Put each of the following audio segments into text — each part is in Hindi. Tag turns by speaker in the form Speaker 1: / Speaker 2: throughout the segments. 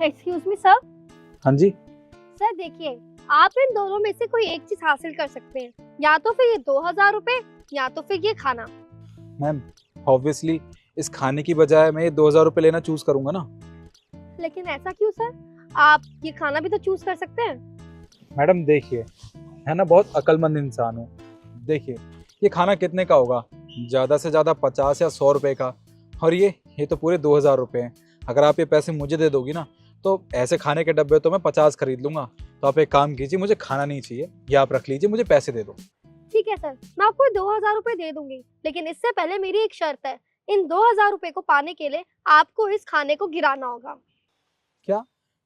Speaker 1: Excuse me sir.
Speaker 2: हाँ जी।
Speaker 1: सर देखिए, आप इन दोनों में से कोई एक चीज हासिल कर सकते हैं, या तो फिर ये 2000 रुपए या तो फिर ये खाना।
Speaker 2: मैम ऑब्वियसली इस खाने की बजाय मैं ये 2000 रुपये लेना चूज करूंगा ना।
Speaker 1: लेकिन ऐसा क्यों सर? आप ये खाना भी तो चूज कर सकते हैं।
Speaker 2: मैडम देखिए, मैं ना बहुत अक्लमंद इंसान हूँ। देखिए ये खाना कितने का होगा, ज़्यादा से ज़्यादा 50 या 100 रुपये का, और ये तो पूरे 2000 रुपये हैं। अगर आप ये पैसे मुझे दे दोगी ना तो ऐसे खाने के डब्बे तो मैं 50 खरीद लूंगा। तो आप एक काम कीजिए, मुझे खाना नहीं चाहिए, या आप रख लीजिए, मुझे पैसे दे दो।
Speaker 1: ठीक है सर, मैं आपको 2000 रुपए दे दूंगी, लेकिन इससे पहले मेरी एक शर्त है। इन 2000 रुपए को पाने के लिए आपको इस खाने को गिराना होगा।
Speaker 2: क्या,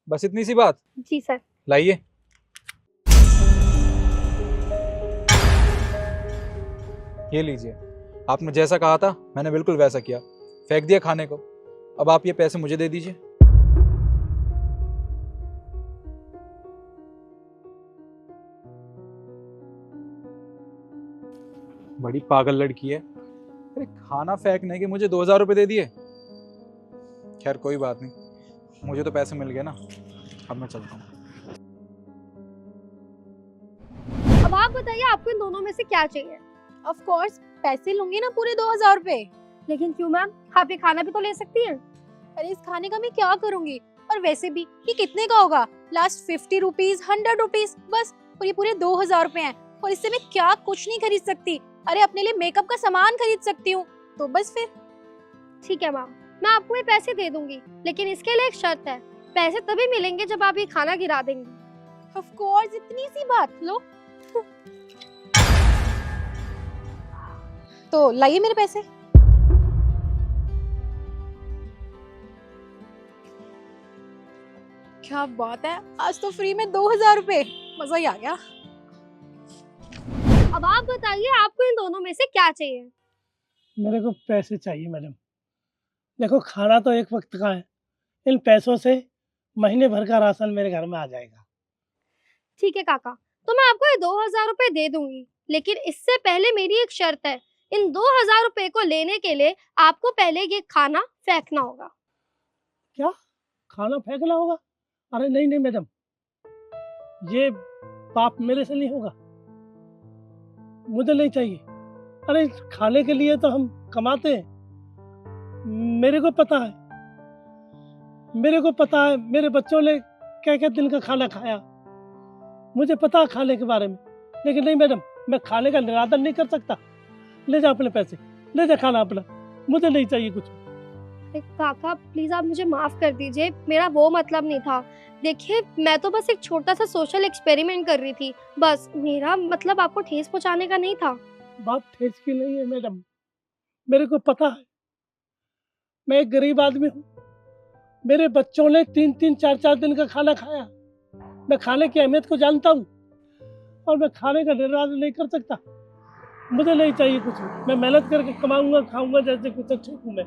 Speaker 2: बस इतनी सी बात?
Speaker 1: जी सर।
Speaker 2: लाइए। ये लीजिए, आपने जैसा कहा था मैंने बिल्कुल वैसा किया, फेंक दिया खाने को। अब आप ये पैसे मुझे दे दीजिए। बड़ी पागल लड़की है, अरे खाना फेंकने के मुझे 2000 रुपये दे दिए। खैर कोई बात नहीं, मुझे तो पैसे मिल गए ना, अब मैं चलता हूँ।
Speaker 1: अब आप बताइए, आपको इन दोनों में से क्या चाहिए?
Speaker 3: ऑफ कोर्स पैसे लूंगी ना, पूरे 2000 रुपए।
Speaker 1: लेकिन क्यों मैम, आप ये खाना भी तो ले सकती हैं।
Speaker 3: अरे इस खाने का मैं क्या करूंगी, और वैसे भी ये कितने का होगा? लास्ट 50 रुपीज, 100 रुपीज बस, और ये पूरे 2000 रुपए हैं, और इससे मैं क्या कुछ नहीं खरीद सकती। अरे अपने लिए मेकअप का सामान खरीद सकती हूँ, तो बस फिर।
Speaker 1: ठीक है मैम, मैं आपको ये पैसे दे दूंगी, लेकिन इसके लिए एक शर्त है। पैसे तभी मिलेंगे जब आप ये खाना गिरा देंगी।
Speaker 3: ऑफ कोर्स, इतनी सी बात। लो तो लाइए मेरे पैसे। क्या बात है, आज तो फ्री में 2000 रुपए, मजा ही आ गया।
Speaker 1: अब आप बताइए, आपको इन दोनों में से क्या चाहिए?
Speaker 4: मेरे को पैसे चाहिए मैडम। देखो खाना तो एक वक्त का है, इन पैसों से महीने भर का राशन मेरे घर में आ जाएगा।
Speaker 1: ठीक है काका, तो मैं आपको ये 2000 रुपए दे दूंगी, लेकिन इससे पहले मेरी एक शर्त है। इन 2000 रुपए को लेने के लिए आपको पहले ये खाना फेंकना होगा।
Speaker 4: क्या, खाना फेंकना होगा? अरे नहीं नहीं मैडम, ये पाप मेरे से नहीं होगा, मुझे नहीं चाहिए। अरे खाने के लिए तो हम कमाते हैं, मेरे को पता है, मेरे बच्चों ने क्या क्या दिन का खाना खाया, मुझे पता है खाने के बारे में। लेकिन नहीं मैडम, मैं खाने का निरादर नहीं कर सकता। ले जा अपने पैसे, ले जा खाना अपना, मुझे नहीं चाहिए कुछ।
Speaker 1: अरे काका प्लीज आप मुझे माफ कर दीजिए, मेरा वो मतलब नहीं था। देखिए मैं तो बस एक छोटा सा सोशल एक्सपेरिमेंट कर रही थी, बस मेरा मतलब आपको ठेस पहुंचाने का नहीं था।
Speaker 4: बात ठेस की नहीं है मैडम, मेरे को पता है, मैं एक गरीब आदमी हूँ। मेरे बच्चों ने 3-3, 4-4 दिन का खाना खाया। मैं खाने की अहमियत को जानता हूँ, और मैं खाने का निर्वाह नहीं कर सकता। मुझे नहीं चाहिए कुछ, मैं मेहनत करके कमाऊंगा, खाऊंगा, जैसे कुछ अच्छे हूँ मैं।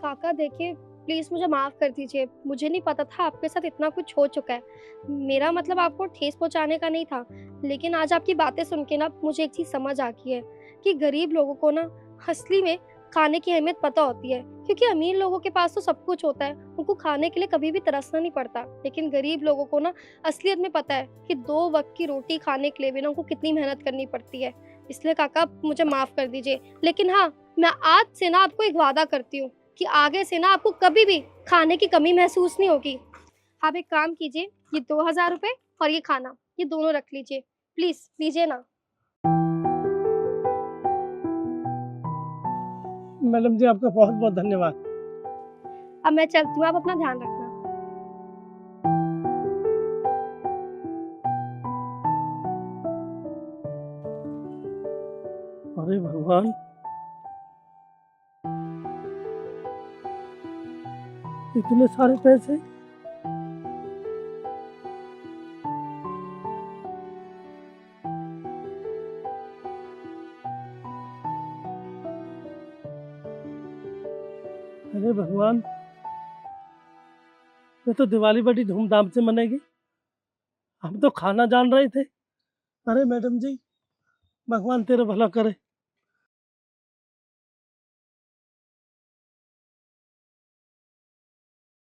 Speaker 1: काका देखिए प्लीज मुझे माफ कर दीजिए, मुझे नहीं पता था आपके साथ इतना कुछ हो चुका है। मेरा मतलब आपको ठेस पहुंचाने का नहीं था, लेकिन आज आपकी बातें सुन के ना मुझे एक चीज समझ आ गई है कि गरीब लोगों को ना असली में खाने की अहमियत पता होती है। क्योंकि अमीर लोगों के पास तो सब कुछ होता है, उनको खाने के लिए कभी भी तरसना नहीं पड़ता, लेकिन गरीब लोगों को ना असलियत में पता है कि 2 वक्त की रोटी खाने के लिए भी ना उनको कितनी मेहनत करनी पड़ती है। इसलिए काका मुझे माफ कर दीजिए, लेकिन हाँ मैं आज से ना आपको एक वादा करती हूँ कि आगे से ना आपको कभी भी खाने की कमी महसूस नहीं होगी। आप एक काम कीजिए, ये 2000 रुपए और ये खाना, ये दोनों रख लीजिए, प्लीज लीजिए ना।
Speaker 4: मैडम जी आपका बहुत बहुत धन्यवाद।
Speaker 1: अब मैं चलती हूँ, आप अपना ध्यान रखना।
Speaker 4: अरे भगवान, इतने सारे पैसे। अरे भगवान, ये तो दिवाली बड़ी धूमधाम से मनेगी, हम तो खाना जान रहे थे। अरे मैडम जी, भगवान तेरा भला करे।